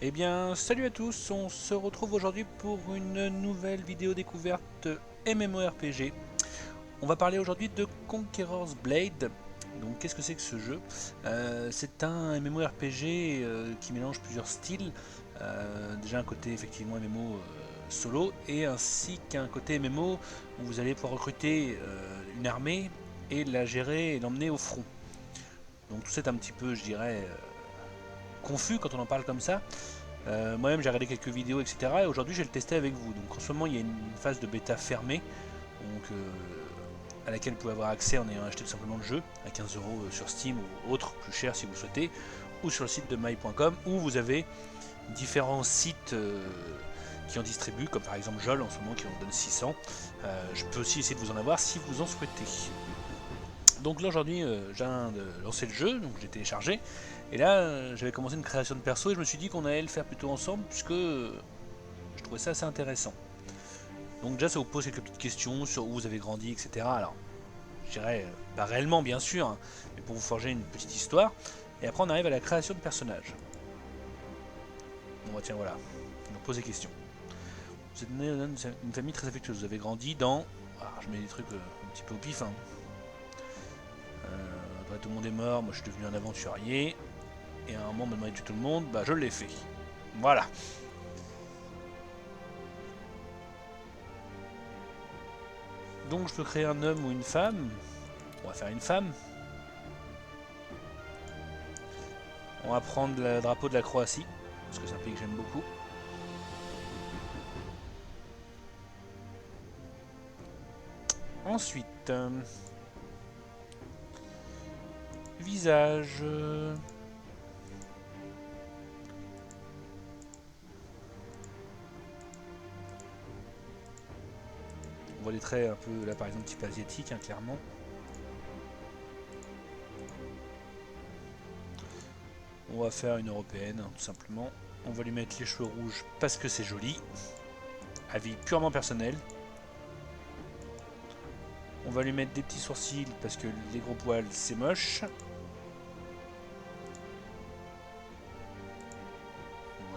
Eh bien, salut à tous, on se retrouve aujourd'hui pour une nouvelle vidéo découverte MMORPG. On va parler aujourd'hui de Conqueror's Blade. Donc, qu'est-ce que c'est que ce jeu? C'est un MMORPG qui mélange plusieurs styles. Déjà un côté effectivement MMO solo et ainsi qu'un côté MMO où vous allez pouvoir recruter une armée et la gérer et l'emmener au front. Donc tout c'est un petit peu, je dirais, confus quand on en parle comme ça. Moi-même j'ai regardé quelques vidéos, etc. Et aujourd'hui je vais le tester avec vous. Donc en ce moment il y a une phase de bêta fermée, donc, à laquelle vous pouvez avoir accès en ayant acheté tout simplement le jeu à 15 € sur Steam ou autre, plus cher si vous le souhaitez, ou sur le site de my.com où vous avez différents sites qui en distribuent, comme par exemple Jol en ce moment qui en donne 600. Je peux aussi essayer de vous en avoir si vous en souhaitez. Donc là aujourd'hui j'ai lancé le jeu, donc j'ai téléchargé, et là j'avais commencé une création de perso et je me suis dit qu'on allait le faire plutôt ensemble puisque je trouvais ça assez intéressant. Donc déjà ça vous pose quelques petites questions sur où vous avez grandi, etc. Alors je dirais pas réellement bien sûr, hein, mais pour vous forger une petite histoire. Et après on arrive à la création de personnages. Bon bah tiens voilà, on pose des questions. Vous êtes né dans une famille très affectueuse, vous avez grandi dans... Alors je mets des trucs un petit peu au pif, hein. Tout le monde est mort, moi je suis devenu un aventurier. Et à un moment, maintenant, tuer tout le monde, bah je l'ai fait. Voilà. Donc je peux créer un homme ou une femme. On va faire une femme. On va prendre le drapeau de la Croatie, parce que c'est un pays que j'aime beaucoup. Ensuite, visage. On voit des traits un peu, là par exemple, type asiatique, hein, clairement. On va faire une européenne, hein, tout simplement. On va lui mettre les cheveux rouges parce que c'est joli. Avis purement personnel. On va lui mettre des petits sourcils parce que les gros poils c'est moche.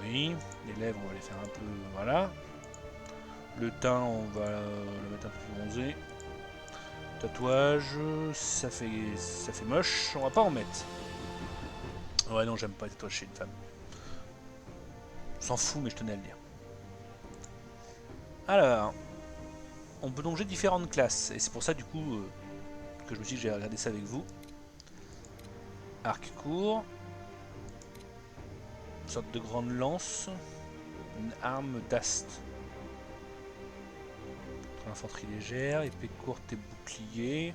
Oui, les lèvres on va les faire un peu... Voilà. Le teint on va le mettre un peu plus bronzé. Tatouage, ça fait moche, on va pas en mettre. Ouais non j'aime pas les tatouages chez une femme. On s'en fout mais je tenais à le dire. Alors, on peut donc jouer différentes classes. Et c'est pour ça du coup que je me suis dit que j'allais regarder ça avec vous. Arc court. Une sorte de grande lance. Une arme d'ast. Infanterie légère, épée courte et bouclier.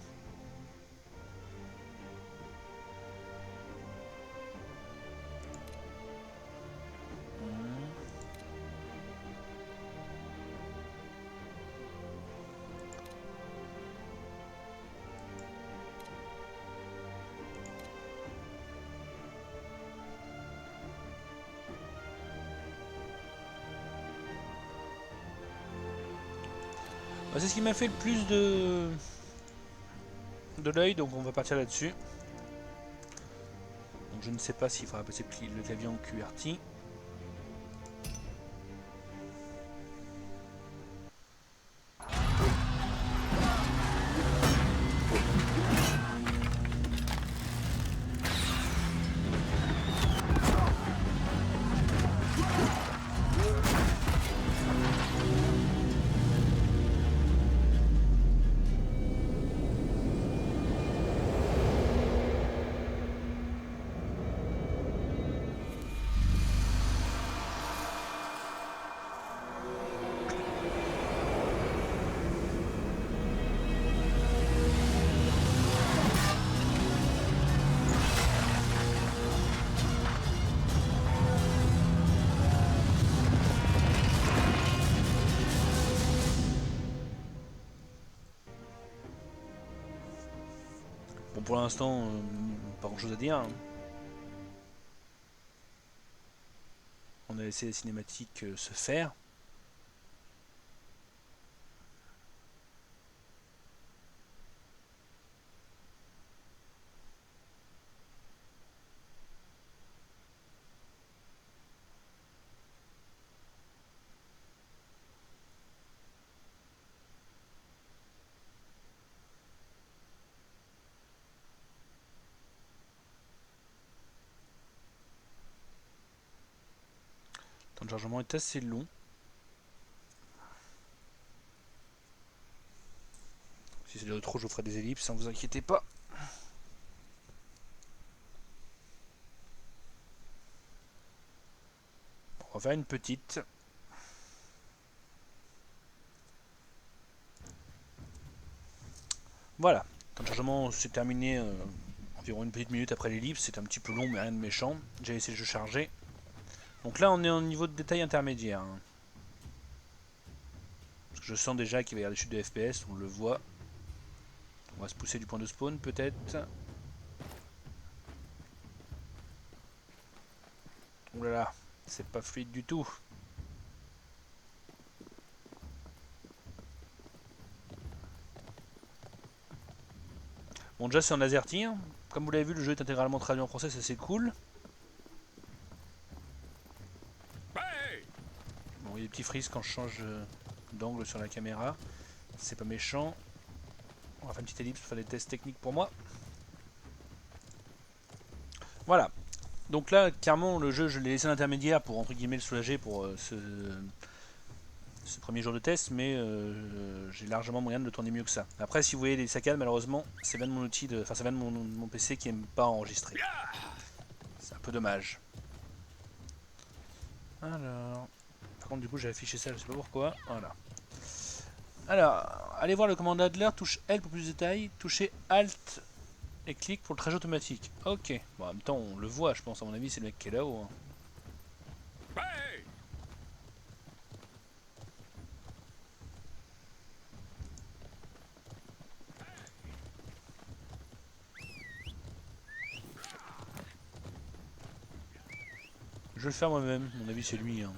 C'est ce qui m'a fait le plus de l'œil, donc on va partir là-dessus. Donc je ne sais pas s'il faudra passer le clavier en QWERTY. Bon, pour l'instant, pas grand chose à dire, hein. On a laissé les cinématiques se faire. de chargement est assez long. Si c'est de trop, je vous ferai des ellipses, ne vous inquiétez pas. On va faire une petite. Voilà, temps de chargement c'est terminé environ une petite minute après l'ellipse, c'est un petit peu long mais rien de méchant. J'ai laissé le jeu charger. Donc là on est au niveau de détail intermédiaire. Hein. Parce que je sens déjà qu'il va y avoir des chutes de FPS, on le voit. On va se pousser du point de spawn peut-être. Oh là là, c'est pas fluide du tout. Bon déjà c'est en AZERTY. Hein. Comme vous l'avez vu, le jeu est intégralement traduit en français, ça c'est cool. Bon, il y a des petits frises quand je change d'angle sur la caméra. C'est pas méchant. On va faire une petite ellipse pour faire des tests techniques pour moi. Voilà. Donc là, clairement, le jeu, je l'ai laissé à l'intermédiaire pour, entre guillemets, le soulager pour ce premier jour de test, mais j'ai largement moyen de le tourner mieux que ça. Après, si vous voyez des saccades, malheureusement, ça vient de mon outil, enfin ça vient de mon PC qui n'aime pas enregistrer. C'est un peu dommage. Alors... Par contre, du coup, j'ai affiché ça, je sais pas pourquoi. Voilà. Alors, allez voir le commande Adler, touche L pour plus de détails, touchez Alt et clic pour le trajet automatique. Ok. Bon, en même temps, on le voit, je pense, à mon avis, c'est le mec qui est là-haut. Hein. Je vais le faire moi-même, à mon avis, c'est lui. Hein.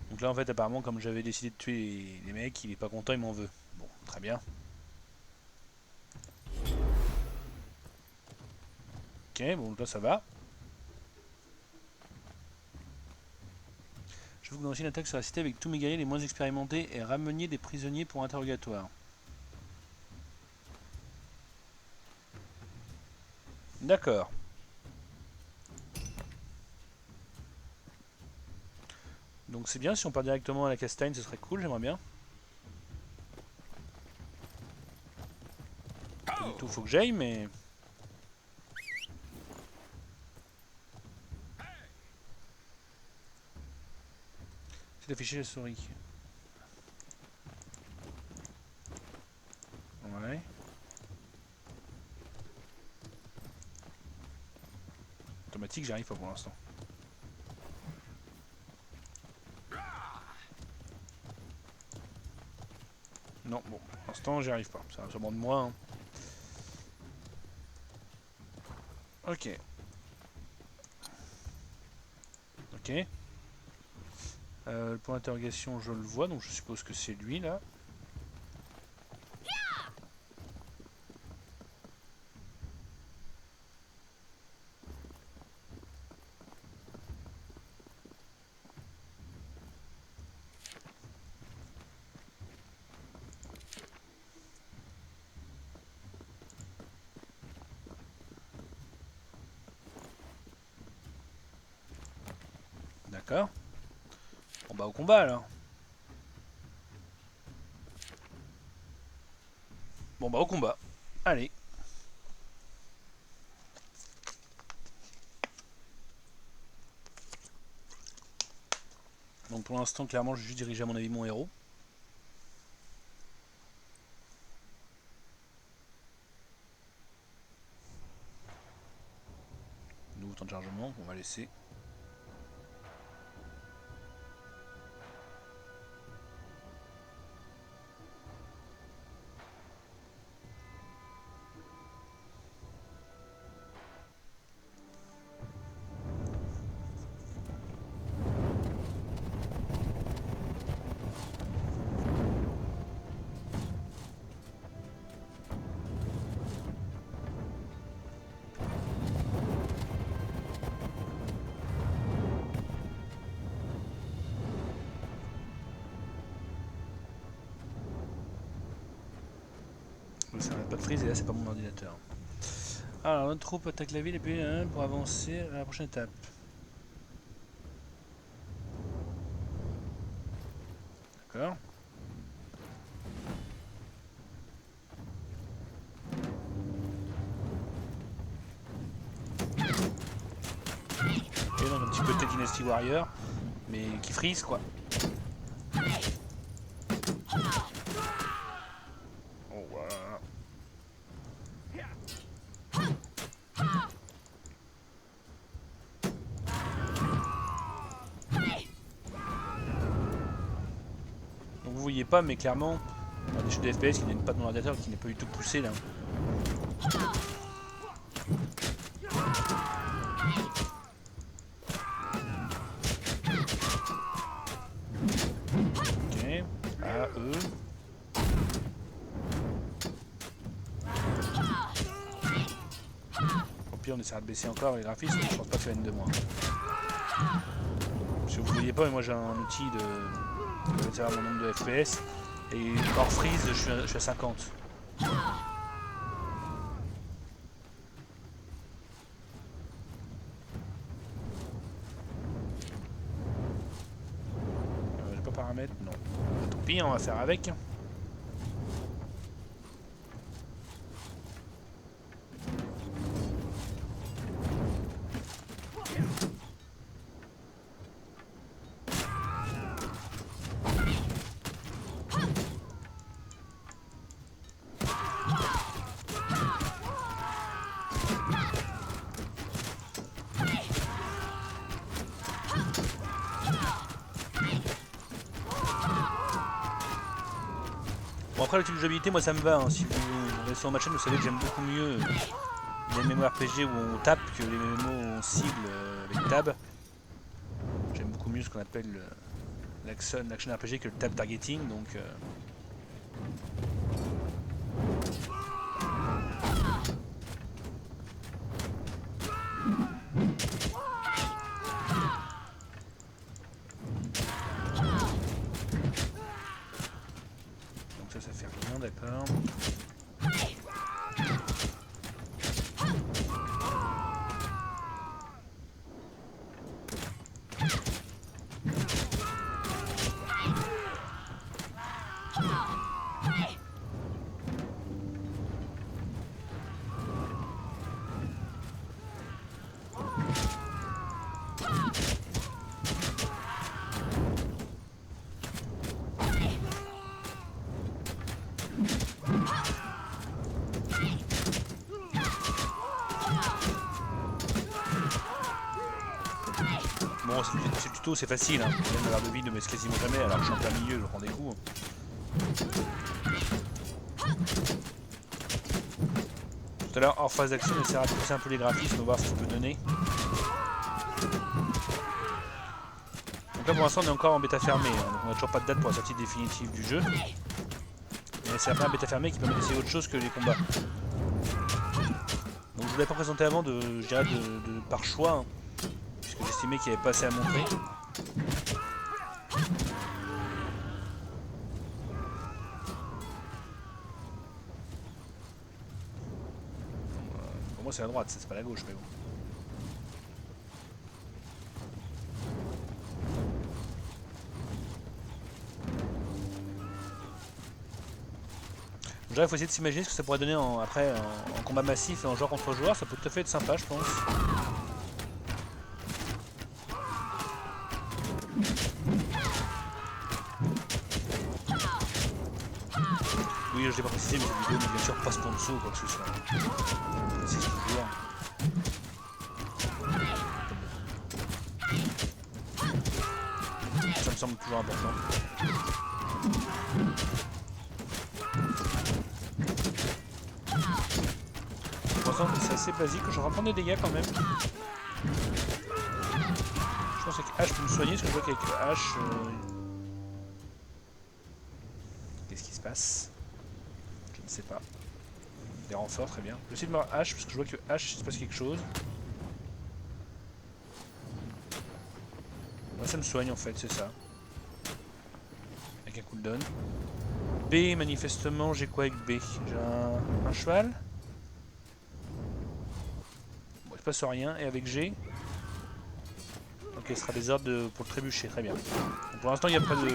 Donc là, en fait, apparemment, comme j'avais décidé de tuer les mecs, il est pas content, il m'en veut. Bon, très bien. Ok, bon, là, ça va. Je veux que vous lanciez une attaque sur la cité avec tous mes guerriers les moins expérimentés et rameniez des prisonniers pour interrogatoire. D'accord. Donc c'est bien, si on part directement à la Castagne, ce serait cool, j'aimerais bien. Pas du tout, faut que j'aille, mais... C'est d'afficher la souris. Ouais. Automatique, j'arrive pas pour l'instant. Non, bon, pour l'instant, j'y arrive pas. Ça va sûrement de moi. Hein. Ok. Ok. Le point d'interrogation, je le vois, donc je suppose que c'est lui, là. D'accord. On va au combat, alors. Bon, bah, au combat. Allez. Donc pour l'instant, clairement, je vais juste diriger à mon avis mon héros. Nouveau temps de chargement, on va laisser. coup ça n'arrête pas de freeze et là c'est pas mon ordinateur. Alors notre troupe attaque la ville et puis pour avancer à la prochaine étape. D'accord. Et donc un petit côté Dynasty Warrior, mais qui freeze quoi. Oh voilà. Donc vous voyez pas, mais clairement, des jeux de FPS qui viennent pas de mon ordinateur, qui n'est pas du tout poussé là. Ok, à eux. Au pire, on essaiera de baisser encore les graphismes, mais je pense pas que ça vienne de moi. Si vous voyez pas, mais moi j'ai un outil de savoir mon nombre de FPS. Et hors freeze, je suis à 50. J'ai pas paramètres, non. Tant pis, on va faire avec. Bon après l'outil de jouabilité moi ça me va, hein. Si vous restez sur ma chaîne vous savez que j'aime beaucoup mieux les MMORPG où on tape que les MMO où on cible avec tab. J'aime beaucoup mieux ce qu'on appelle l'action RPG que le tab targeting donc ça fait rien, d'accord. Bon, c'est tuto, c'est facile, hein. Même la barre de vie ne baisse quasiment jamais, alors que je suis en plein milieu, je prends des coups. Tout à l'heure, hors phase d'action, on essaiera de pousser un peu les graphismes, voir ce que ça peut donner. Donc là, pour l'instant, on est encore en bêta fermée, hein. Donc on n'a toujours pas de date pour la sortie définitive du jeu. Mais c'est après un bêta fermé qui permet d'essayer autre chose que les combats. Donc je ne l'avais pas présenté avant, je dirais par choix, hein, puisque j'estimais qu'il n'y avait pas assez à montrer. Pour moi c'est à droite, c'est pas la gauche, mais bon. Déjà, il faut essayer de s'imaginer ce que ça pourrait donner après en combat massif et en joueur contre joueur, ça peut tout à fait être sympa, je pense. Oui, je l'ai pas précisé, mais cette vidéo n'est bien sûr pas sponsor ou quoi que ce soit. Je précise toujours. Ça me semble toujours important. Pour l'instant, c'est assez basique, je reprends des dégâts quand même. Je pense qu'avec H, je peux me soigner, parce que je vois qu'avec H... Qu'est-ce qui se passe? Je ne sais pas. Des renforts, très bien. Je vais essayer de me H, parce que je vois que H, il se passe quelque chose. Moi, ça me soigne en fait, c'est ça. Avec un cooldown. B, manifestement, j'ai quoi avec B? J'ai un cheval. Bon, il se passe rien. Et avec G? Ok, ce sera des ordres pour le trébucher, très bien. Donc, pour l'instant, il n'y a pas de...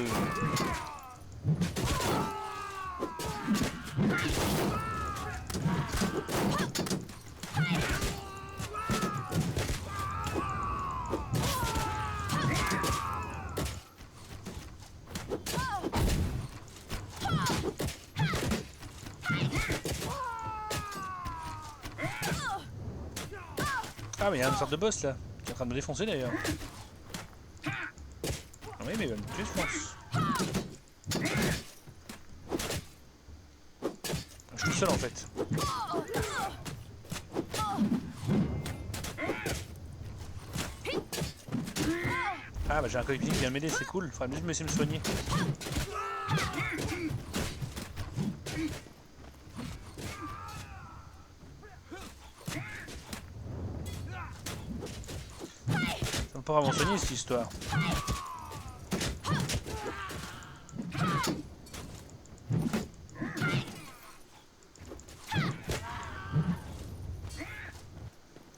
Ah, mais il y a une sorte de boss là, qui est en train de me défoncer d'ailleurs. Oui, mais il va me tuer, je pense. Je suis tout seul en fait. Ah, bah j'ai un coéquipier qui vient m'aider, c'est cool. Faudrait juste me laisser me soigner. Ça va pas vraiment soigner cette histoire.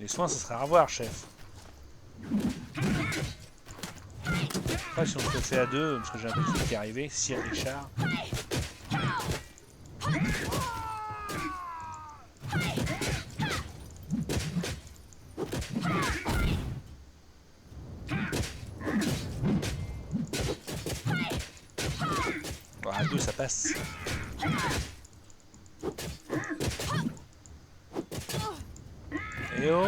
Les soins, ça serait à revoir, chef. Après, si on se le fait à deux, parce que j'ai un petit qui est arrivé, Sir Richard. Bon, à deux, ça passe. Et oh!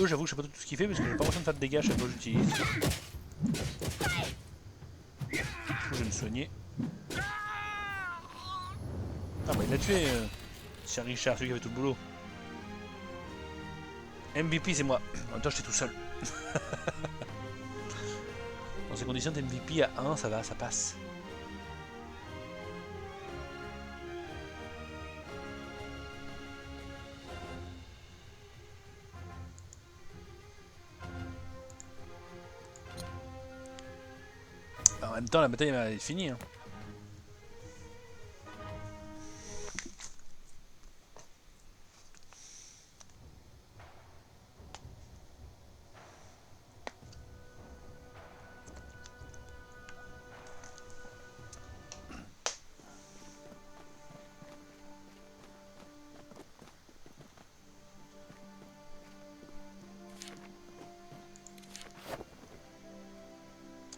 J'avoue que je sais pas tout ce qu'il fait parce que j'ai pas l'impression de faire de dégâts à chaque fois que j'utilise. Je vais me soigner. Ah bah il l'a tué, Sir Richard, celui qui avait tout le boulot. MVP c'est moi. En même temps j'étais tout seul. Dans ces conditions de MVP à 1 ça va, ça passe. En même temps la bataille est finie. Hein.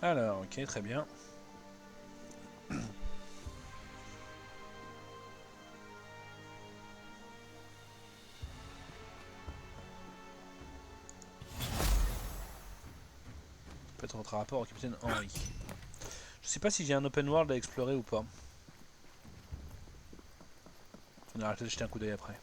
Alors, ok, très bien. Peut-être notre rapport au capitaine Henry. Je sais pas si j'ai un open world à explorer ou pas. On ira peut-être jeter un coup d'œil après.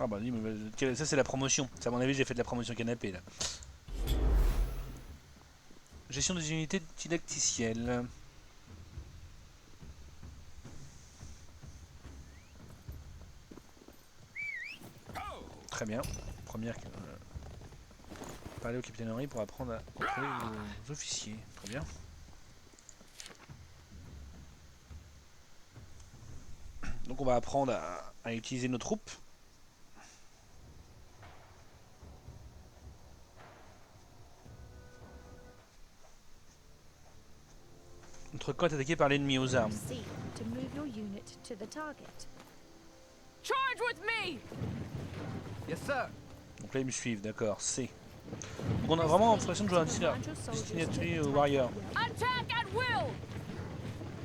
Ah bah oui, mais ça c'est la promotion. Ça, à mon avis, j'ai fait de la promotion canapé là. Gestion des unités didacticielles. Très bien. Première. Parler au capitaine Henry pour apprendre à contrôler les officiers. Très bien. Donc on va apprendre à utiliser nos troupes. Notre camp est attaqué par l'ennemi aux armes. Donc là ils me suivent, d'accord, C. Donc on a vraiment l'impression de jouer un destiné au warrior.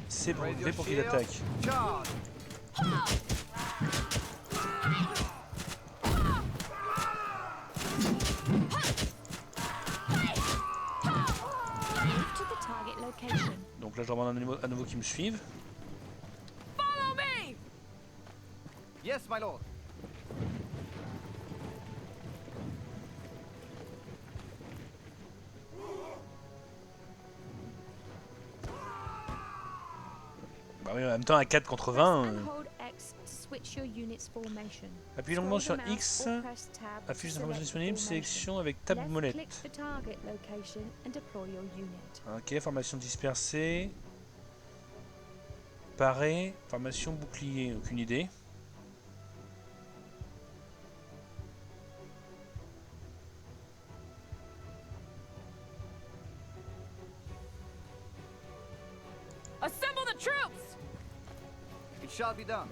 C pour V pour qu'il attaque. Donc là je demande à nouveau qu'ils me suivent. Yes, my lord. Bah oui, en même temps, à 4 contre 20. Press and hold X to switch your unit's formation. Appuie longuement sur Scroll the mouse X, or press tab to affiche les informations select the disponibles, formation. sélection avec tab Left molette. click the target location and deploy your unit. Ok, formation dispersée. Paré, formation bouclier, aucune idée. Assemble the troops! It shall be done.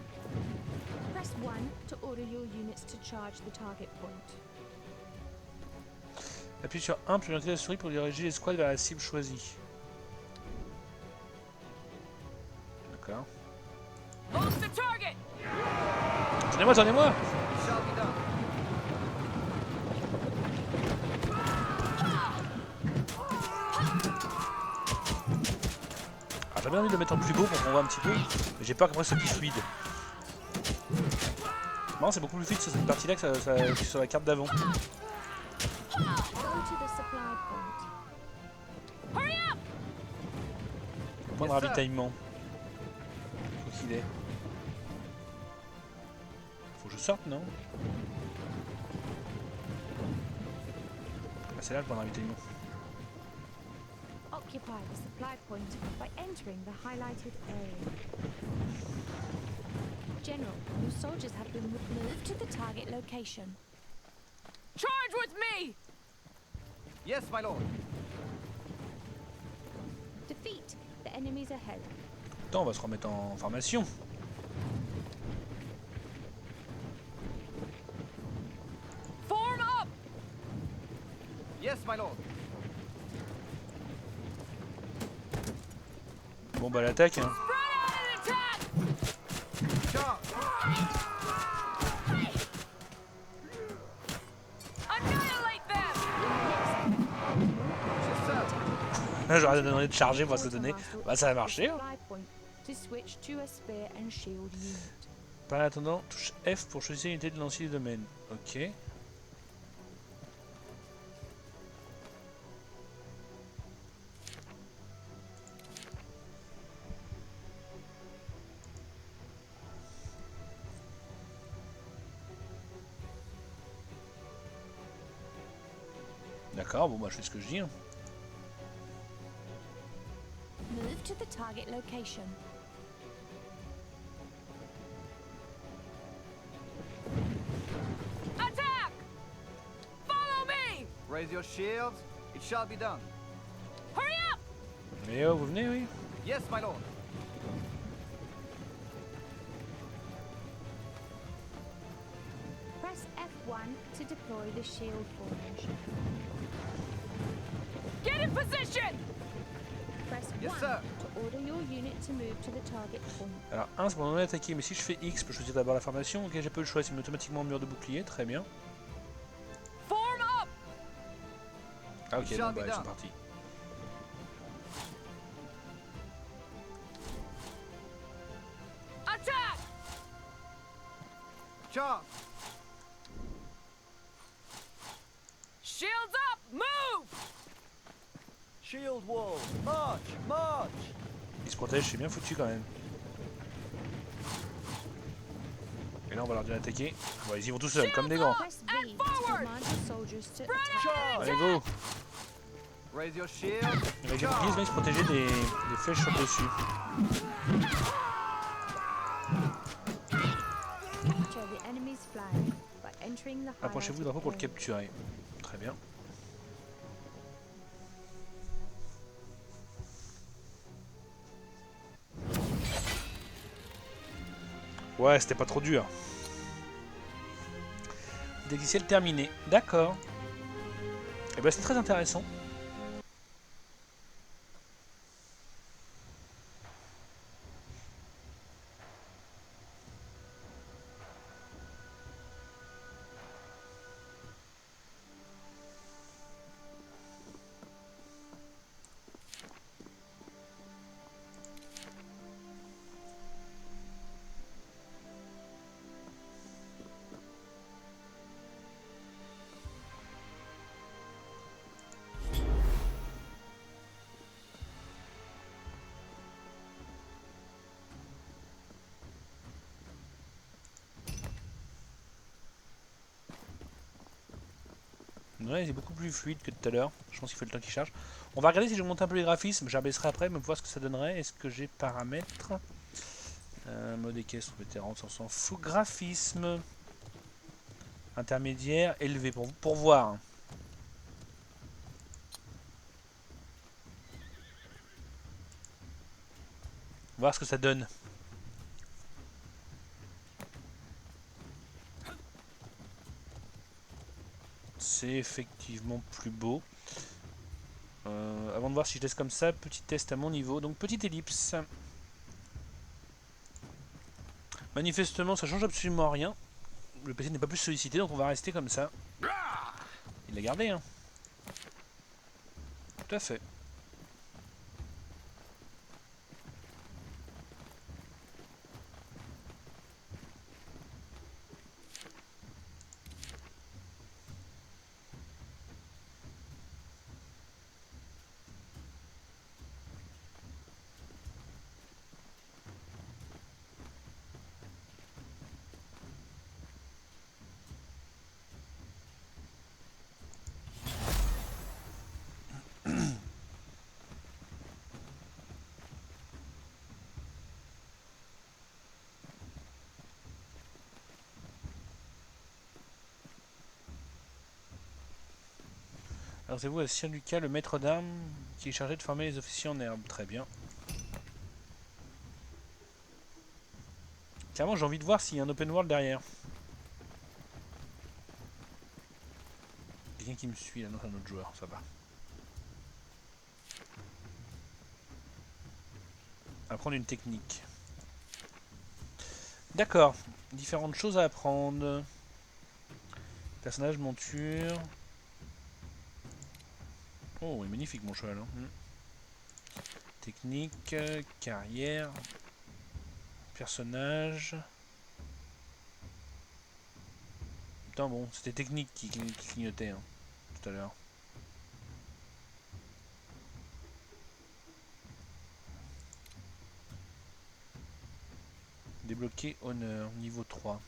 Press 1 to order your units to charge the target point. Appuie sur 1 pour orienter la souris pour diriger les squads vers la cible choisie. D'accord. Launch the target! Attendez-moi, attendez-moi! It shall be done. Ah, j'ai bien envie de le mettre en plus beau pour qu'on voit un petit peu, mais j'ai peur qu'après ce soit plus fluide. Non, c'est beaucoup plus fluide sur cette partie-là que sur la carte d'avant. Go to the supply point. Hurry up! Point de Yes, sir. ravitaillement. Faut qu'il est. Faut que je sorte, non? Ah, c'est là le point de ravitaillement. Occupy the supply point by entering the highlighted area. General, your soldiers have been moved to the target location. Charge with me! Yes, my lord. Defeat the enemies ahead. Attends, on va se remettre en formation. Form up! Yes, my lord. Bon bah l'attaque, hein. Spread out and attack! Charge. Annihilate them! Yes, sir. J'aurais demandé de charger pour se donner. Bah ça a marché. Hein. Supply point to switch to a spear and shield unit. Par attendant, touche F pour choisir l'unité de lancier du domaine. Ok. D'accord, bon bah je fais ce que je dis. Hein. Move to the target location. Attack! Follow me! Raise your shields. It shall be done. Hurry up! Mais oh, vous venez, oui? Yes, my lord. Press F1 to deploy the shield formation. Get in position! Press Yes, 1 sir. to order your unit to move to the target point. Alors 1 c'est pour demander d'attaquer, mais si je fais X, je peux choisir d'abord la formation. Ok, j'ai pas le choix, c'est automatiquement mur de bouclier, très bien. Form up! Ah ok, Shall donc be bah ils sont done. partis. Attack! Charge. Shields up! Move! Shield wall. March. March. Ils se protègent, c'est bien foutu quand même. Et là on va leur dire d'attaquer. Bon, ils y vont tout seuls, comme des grands. Press V to forward! command your soldiers to attack. Charge. Allez go! Raise your shield. Avec les boucliers, ils vont se protéger des flèches sur le dessus. Capture the enemy's flag by entering the Approchez-vous du highlighted drapeau pour le area. capturer. Très bien. Ouais, c'était pas trop dur. Logiciel terminé. D'accord. Et ben c'est très intéressant. Ouais, c'est beaucoup plus fluide que tout à l'heure. Je pense qu'il faut le temps qu'il charge. On va regarder si je monte un peu les graphismes. J'abaisserai après, mais voir ce que ça donnerait. Est-ce que j'ai paramètres mode équestre, vétéran, on s'en fout. Graphisme. Intermédiaire, élevé, pour voir. Voir ce que ça donne. C'est effectivement plus beau. Avant de voir si je laisse comme ça, petit test à mon niveau. Donc petite ellipse. Manifestement, ça change absolument rien. Le PC n'est pas plus sollicité, donc on va rester comme ça. Il l'a gardé, hein. Tout à fait. Alors c'est vous, Assien Lucas, le maître d'armes, qui est chargé de former les officiers en herbe. Très bien. Clairement, j'ai envie de voir s'il y a un open world derrière. Quelqu'un qui me suit, là, non, c'est un autre joueur, ça va. Apprendre une technique. D'accord. Différentes choses à apprendre. Personnage, monture. Oh, il est magnifique mon cheval. Hein. Technique, carrière, personnage. Putain bon, c'était technique qui clignotait hein, tout à l'heure. Débloquer honneur, niveau 3.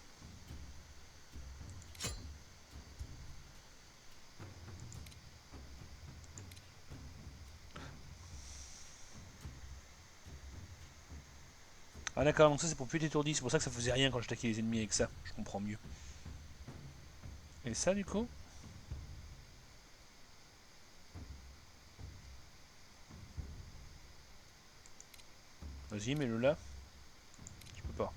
Ah d'accord, donc ça c'est pour plus d'étourdi, c'est pour ça que ça faisait rien quand je taquais les ennemis avec ça, je comprends mieux. Et ça du coup? Vas-y, mets-le là. Je peux pas.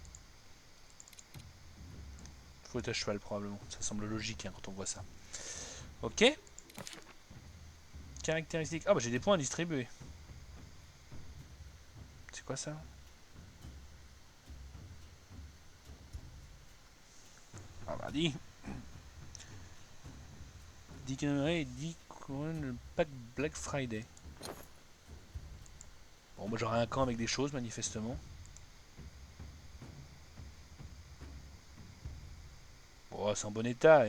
Faut être à cheval probablement, ça semble logique hein, quand on voit ça. Ok. Caractéristiques. Ah bah j'ai des points à distribuer. C'est quoi ça? Ah bah dis. 10 conneries et 10 couronnes le pack Black Friday. Bon bah j'aurai un camp avec des choses manifestement. Oh c'est en bon état.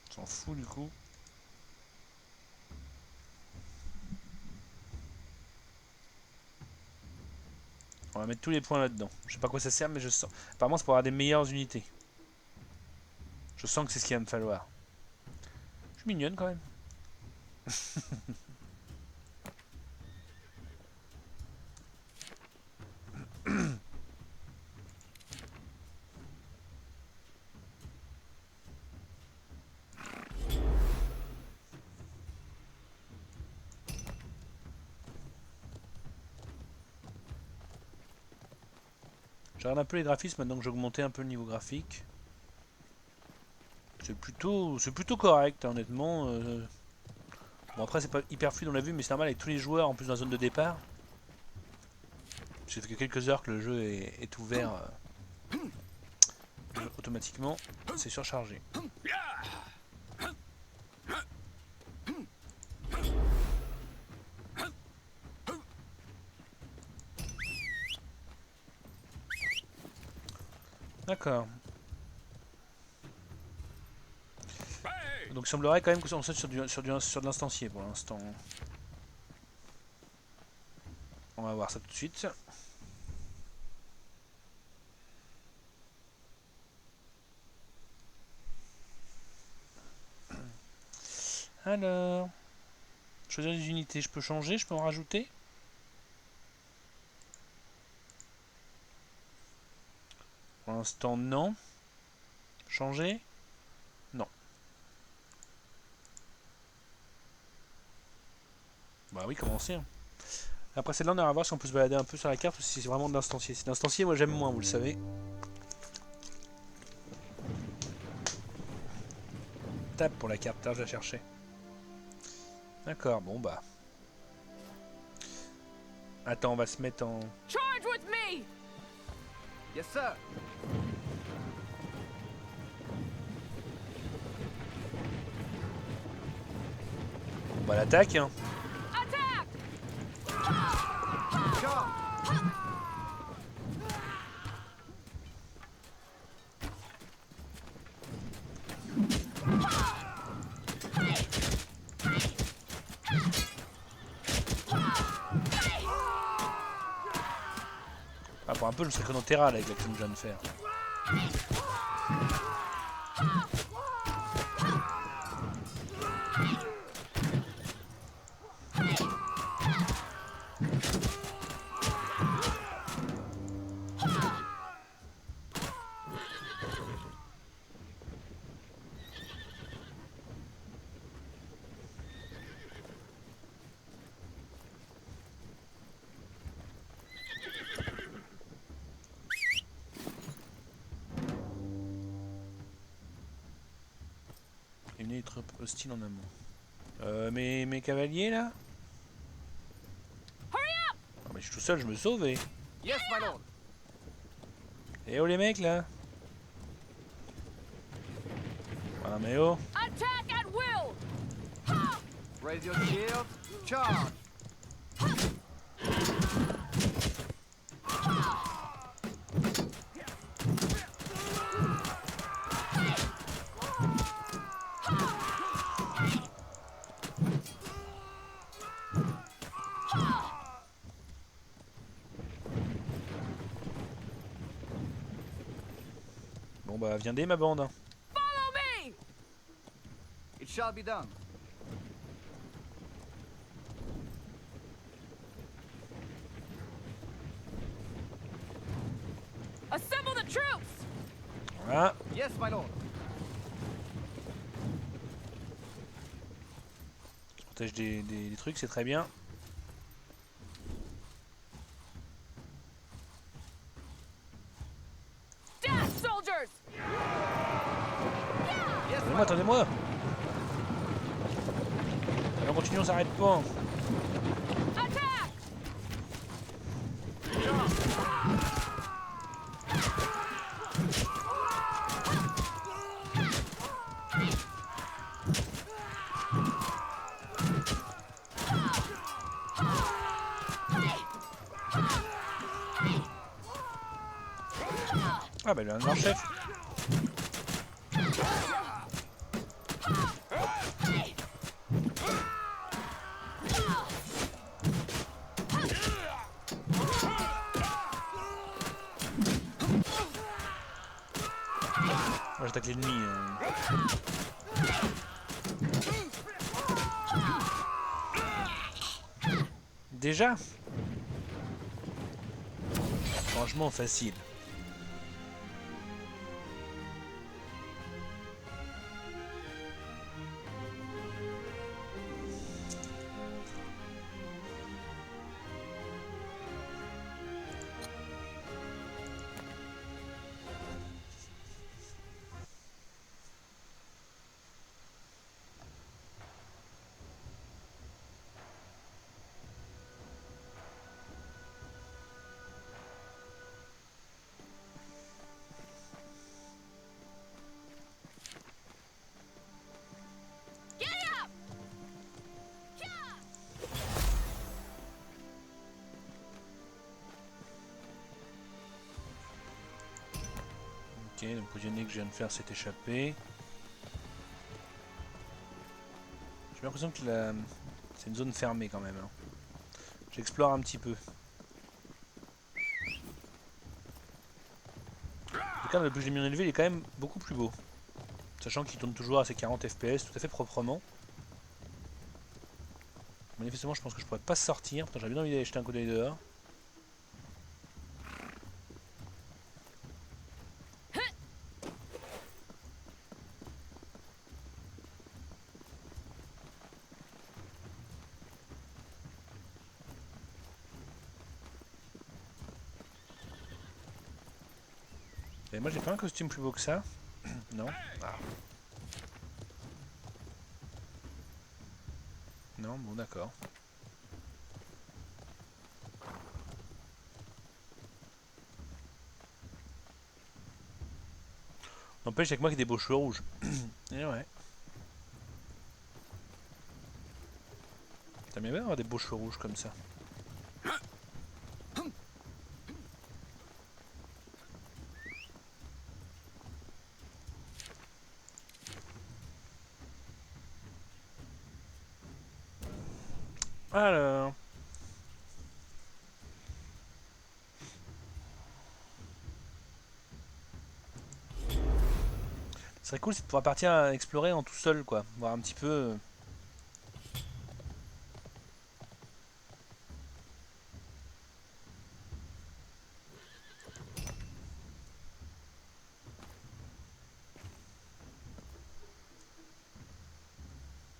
S'en fout du coup. On va mettre tous les points là-dedans. Je sais pas à quoi ça sert mais je sens. Apparemment c'est pour avoir des meilleures unités. Je sens que c'est ce qu'il va me falloir. Je suis mignonne quand même. Je regarde un peu les graphismes maintenant que j'ai augmenté un peu le niveau graphique. C'est plutôt correct, hein, honnêtement. Bon, après, c'est pas hyper fluide, on l'a vu, mais c'est normal avec tous les joueurs en plus dans la zone de départ. Ça fait que quelques heures que le jeu est ouvert automatiquement. C'est surchargé. D'accord. Donc il semblerait quand même que on soit sur de l'instancié pour l'instant. On va voir ça tout de suite. Alors, choisir des unités, je peux changer, je peux en rajouter. Pour l'instant, non. Changer? Non. Bah oui, commencer. Hein. Après celle-là, on ira voir si on peut se balader un peu sur la carte ou si c'est vraiment de l'instancier. Si c'est d'instancier, moi j'aime moins, vous le savez. Tape pour la carte, je la cherchais. D'accord, bon bah. Attends, on va se mettre en... Charge with me! Yes, sir. On va l'attaque, hein. Attack! Charge. Ah, pour un peu, je me serais chronotéral avec l'action que je viens de faire. Éliminer les troupes hostiles en amont. Mes cavaliers là? Hurry up! Ah, mais je suis tout seul, je me sauve et... Yes, my lord. Eh oh les mecs là? Voilà mais oh. Attack at will! Raise your shield. Charge. Bon bah viendez ma bande. Follow me! It shall be done. Assemble the troops! Voilà. Yes, my lord. On se protège des trucs, c'est très bien. Dash, soldiers! Yes, my Attendez-moi, lord. attendez-moi. Allez, on continue, on s'arrête pas. Attack! Ah bah le leur chef. Moi j'attaque l'ennemi. Déjà? Franchement facile. Get up! Ok, le prisonnier que je viens de faire s'est échappé. J'ai l'impression que c'est une zone fermée quand même. Hein. J'explore un petit peu. Le cadre le plus lumineux élevé, il est quand même beaucoup plus beau. Sachant qu'il tourne toujours à ses 40 fps tout à fait proprement. Manifestement, je pense que je pourrais pas sortir. Pourtant, j'avais bien envie d'aller jeter un coup d'œil dehors. Et moi, j'ai pas un costume plus beau que ça. Non. Ah. Non, bon, d'accord. N'empêche, avec moi qui ai des beaux cheveux rouges. Et ouais. T'aimes bien avoir des beaux cheveux rouges comme ça. Alors. Ce serait cool, c'est de pouvoir partir explorer en tout seul, quoi. Voir un petit peu.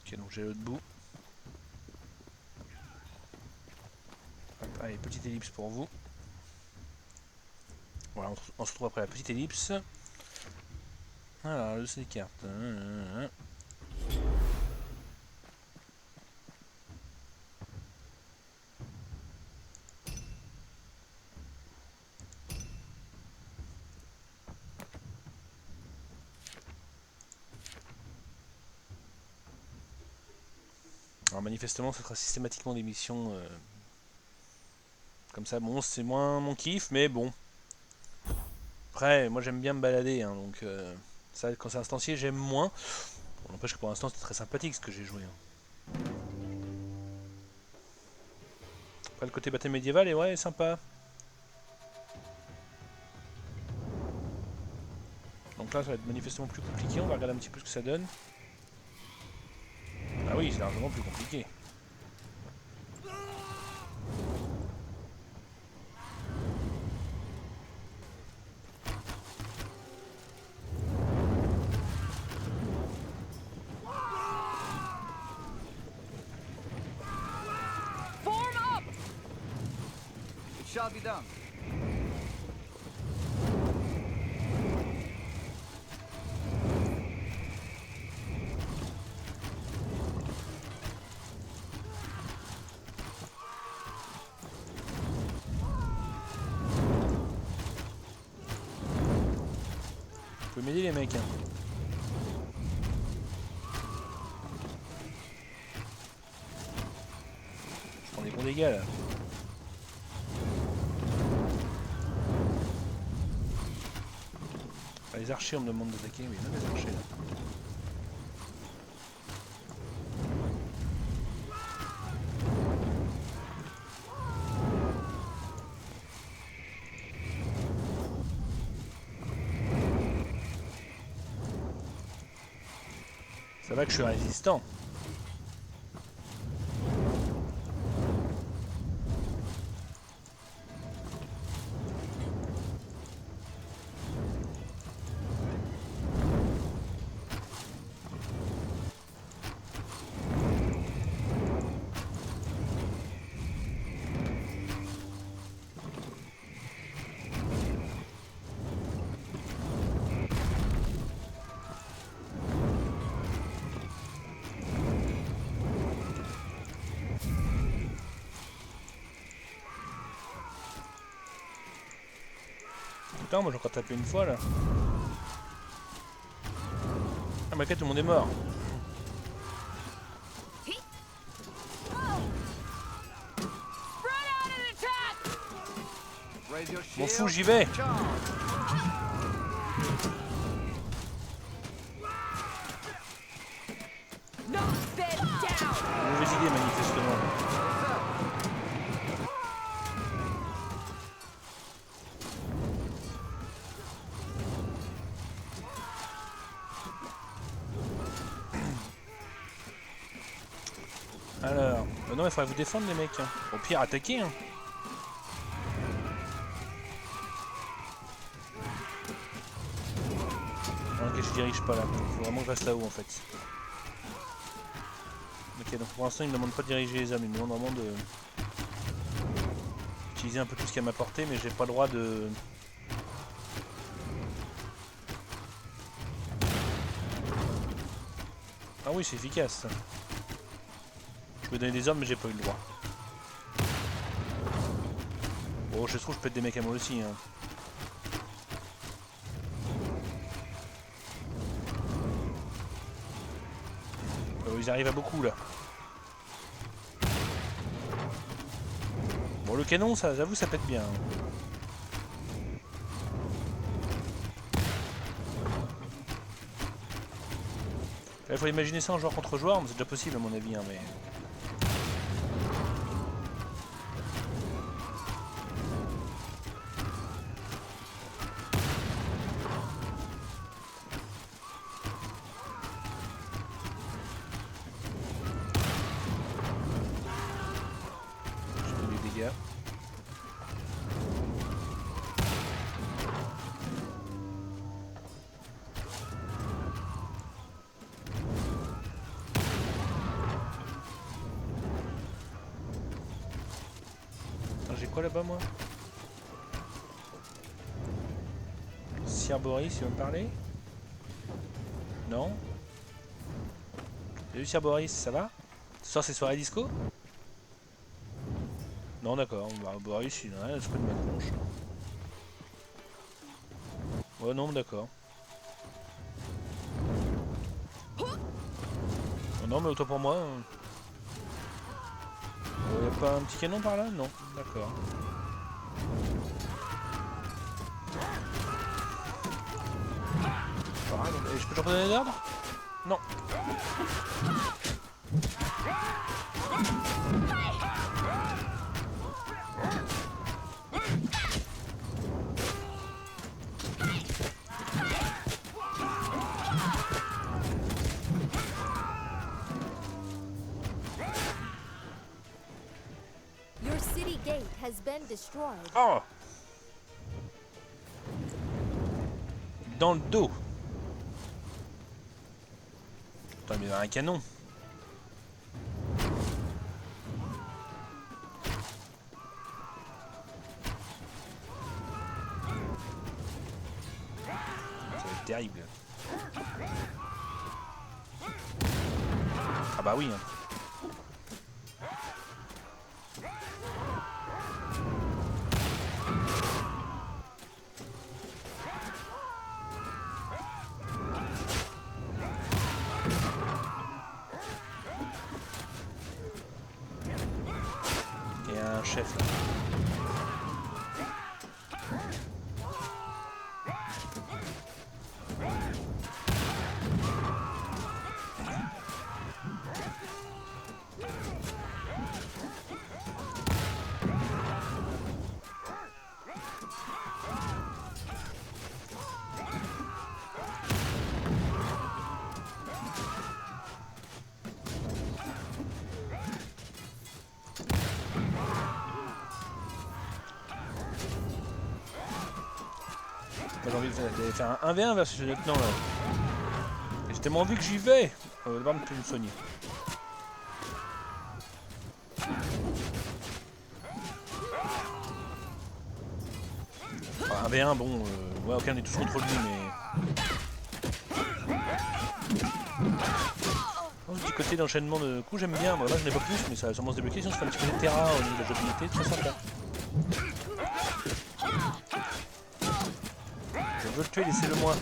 Ok, donc j'ai l'autre bout. Hop, allez, petite ellipse pour vous. Voilà, on se retrouve après la petite ellipse. Alors, le des cartes. Alors manifestement, ce sera systématiquement des missions comme ça. Bon, c'est moins mon kiff, mais bon. Après, moi j'aime bien me balader, hein, donc ça, quand c'est instancier, j'aime moins. Bon, n'empêche que pour l'instant, c'est très sympathique ce que j'ai joué. Hein. Après, le côté bataille médiévale est ouais, sympa. Donc là, ça va être manifestement plus compliqué. On va regarder un petit peu ce que ça donne. Ah oui, c'est largement plus compliqué. Form up! It shall be done. Vous pouvez m'aider les mecs. Hein. Je prends des bons dégâts là. Ah, les archers on me demande d'attaquer, mais non les archers là. Ça va que je suis résistant. Putain, moi j'ai encore tapé une fois là. Ah, mais ok, tout le monde est mort. Spread out and attack! Raise your M'en shield. fous, j'y vais. Charge. Knock them down! Mauvaise idée manifestement. Alors. Non, il faudrait vous défendre les mecs. Hein. Au pire, attaquer. Hein. Ok, je dirige pas là. Faut vraiment que je reste là-haut en fait. Ok, donc pour l'instant, il me demande pas de diriger les hommes. Il me demande vraiment de... utiliser un peu tout ce qu'il y a à ma portée, mais j'ai pas le droit de... Ah oui, c'est efficace. Je peux donner des hommes, mais j'ai pas eu le droit. Oh, je trouve que je pète des mecs à moi aussi. Hein. Ils arrivent à beaucoup là. Bon, le canon, ça, j'avoue, ça pète bien. Il faut imaginer ça en joueur contre joueur, mais c'est déjà possible à mon avis. Hein, mais... J'ai quoi là-bas moi? Sir Boris, il va me parler? Non? Salut Sir Boris, ça va? Ce soir c'est soirée disco? Non d'accord, bah, Boris il n'a rien à se de ma tronche. Ouais non d'accord. Oh, non mais autant pour moi. Y'a pas un petit canon par là? Non, d'accord. Et je peux leur donner l'ordre? Non. Your city gate has been destroyed. Oh! Dans le dos. Putain, mais il y a un canon. Ça va être terrible. Ah bah oui. Hein. Il y a un chef là. J'ai envie d'aller faire un 1v1 versus ce lieutenant là. J'ai tellement envie que j'y vais. On va devoir me soigner. Enfin, 1v1, bon, ouais, ok, on est tous contre lui, mais. Du petit côté d'enchaînement de coups, j'aime bien. Bon, là, je n'ai pas plus, mais ça va sûrement se débloquer. Sinon, je fais un petit peu de terrain au niveau de la jouabilité, très sympa. Je veux le tuer, laissez-le moi.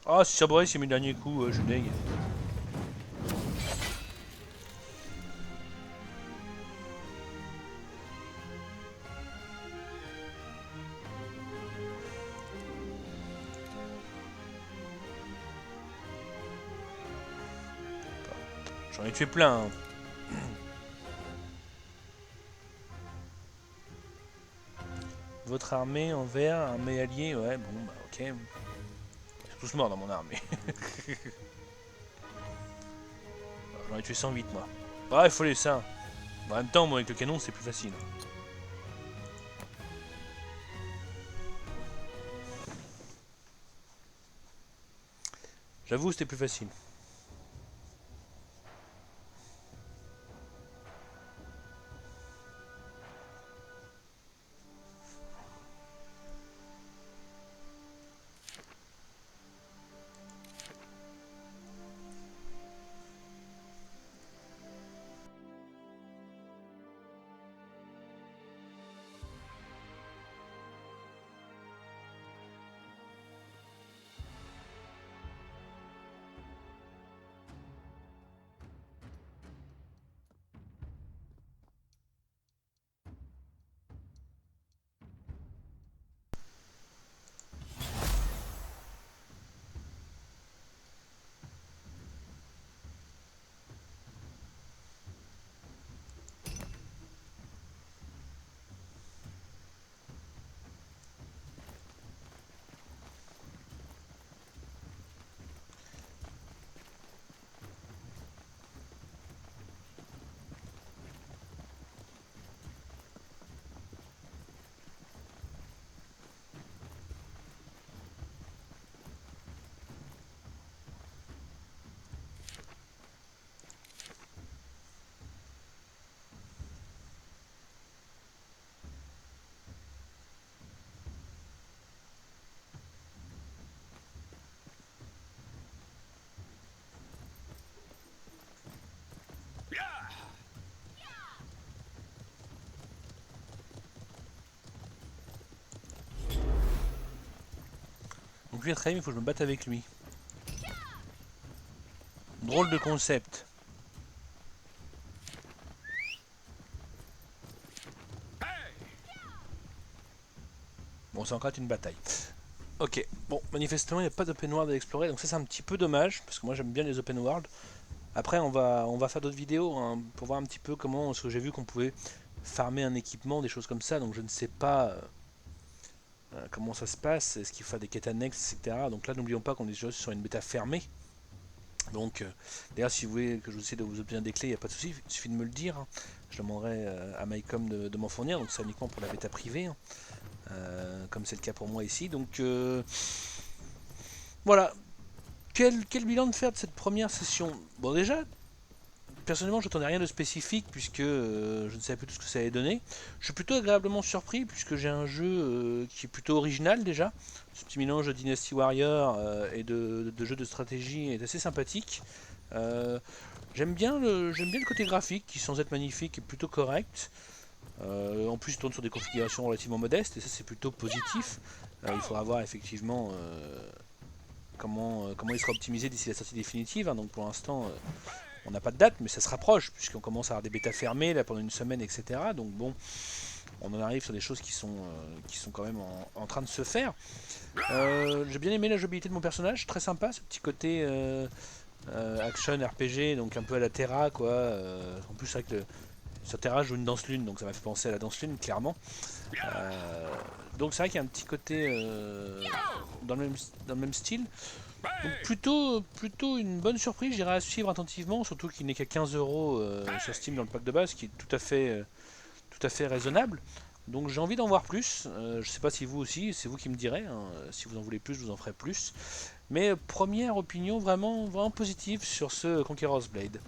Ah, si ça brille, c'est mes derniers coups, je dégue. J'en ai tué plein. Hein. Votre armée envers armée alliée, ouais, bon, bah ok. sont tous morts dans mon armée. J'en ai tué 108 moi. Ah, il faut les ça. En même temps, moi avec le canon c'est plus facile. J'avoue, c'était plus facile. Donc lui, très bien, il faut que je me batte avec lui. Drôle de concept. Bon, c'est encore une bataille. Ok, bon, manifestement, il n'y a pas d'open world à explorer, donc ça c'est un petit peu dommage, parce que moi j'aime bien les open world. Après, on va faire d'autres vidéos hein, pour voir un petit peu comment, parce que j'ai vu qu'on pouvait farmer un équipement, des choses comme ça, donc je ne sais pas comment ça se passe, est-ce qu'il faut faire des quêtes annexes, etc. Donc là, n'oublions pas qu'on est déjà sur une bêta fermée. Donc, d'ailleurs, si vous voulez que je vous essaie de vous obtenir des clés, il n'y a pas de souci, il suffit de me le dire. Hein. Je demanderai à Mycom de m'en fournir, donc c'est uniquement pour la bêta privée, hein. Comme c'est le cas pour moi ici. Donc, voilà. Quel bilan de faire de cette première session? Bon, déjà, personnellement, je n'attendais rien de spécifique puisque je ne savais plus tout ce que ça allait donner. Je suis plutôt agréablement surpris puisque j'ai un jeu qui est plutôt original déjà. Ce petit mélange de Dynasty Warrior et de jeux de stratégie est assez sympathique. J'aime bien le côté graphique qui, sans être magnifique, est plutôt correct. En plus, il tourne sur des configurations relativement modestes et ça, c'est plutôt positif. Il faudra voir effectivement comment il sera optimisé d'ici la sortie définitive. Hein. Donc pour l'instant, on n'a pas de date, mais ça se rapproche, puisqu'on commence à avoir des bêtas fermées là, pendant une semaine, etc. Donc bon, on en arrive sur des choses qui sont quand même en train de se faire. J'ai bien aimé la jouabilité de mon personnage, très sympa, ce petit côté action RPG, donc un peu à la Terra, quoi. En plus, c'est vrai que sur Terra, je joue une danse-lune, donc ça m'a fait penser à la danse-lune, clairement. Donc c'est vrai qu'il y a un petit côté dans le même style. Donc plutôt une bonne surprise, j'irai à suivre attentivement, surtout qu'il n'est qu'à 15 € sur Steam dans le pack de base, ce qui est tout à fait raisonnable. Donc j'ai envie d'en voir plus, je sais pas si vous aussi, c'est vous qui me direz, hein. Si vous en voulez plus, je vous en ferai plus. Mais première opinion vraiment positive sur ce Conqueror's Blade.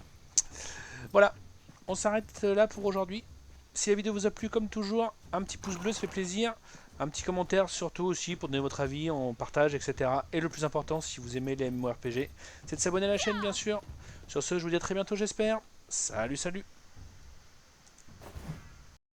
Voilà, on s'arrête là pour aujourd'hui. Si la vidéo vous a plu, comme toujours, un petit pouce bleu, ça fait plaisir. Un petit commentaire surtout aussi pour donner votre avis, en partage, etc. Et le plus important, si vous aimez les MMORPG, c'est de s'abonner à la chaîne, bien sûr. Sur ce, je vous dis à très bientôt, j'espère. Salut, salut!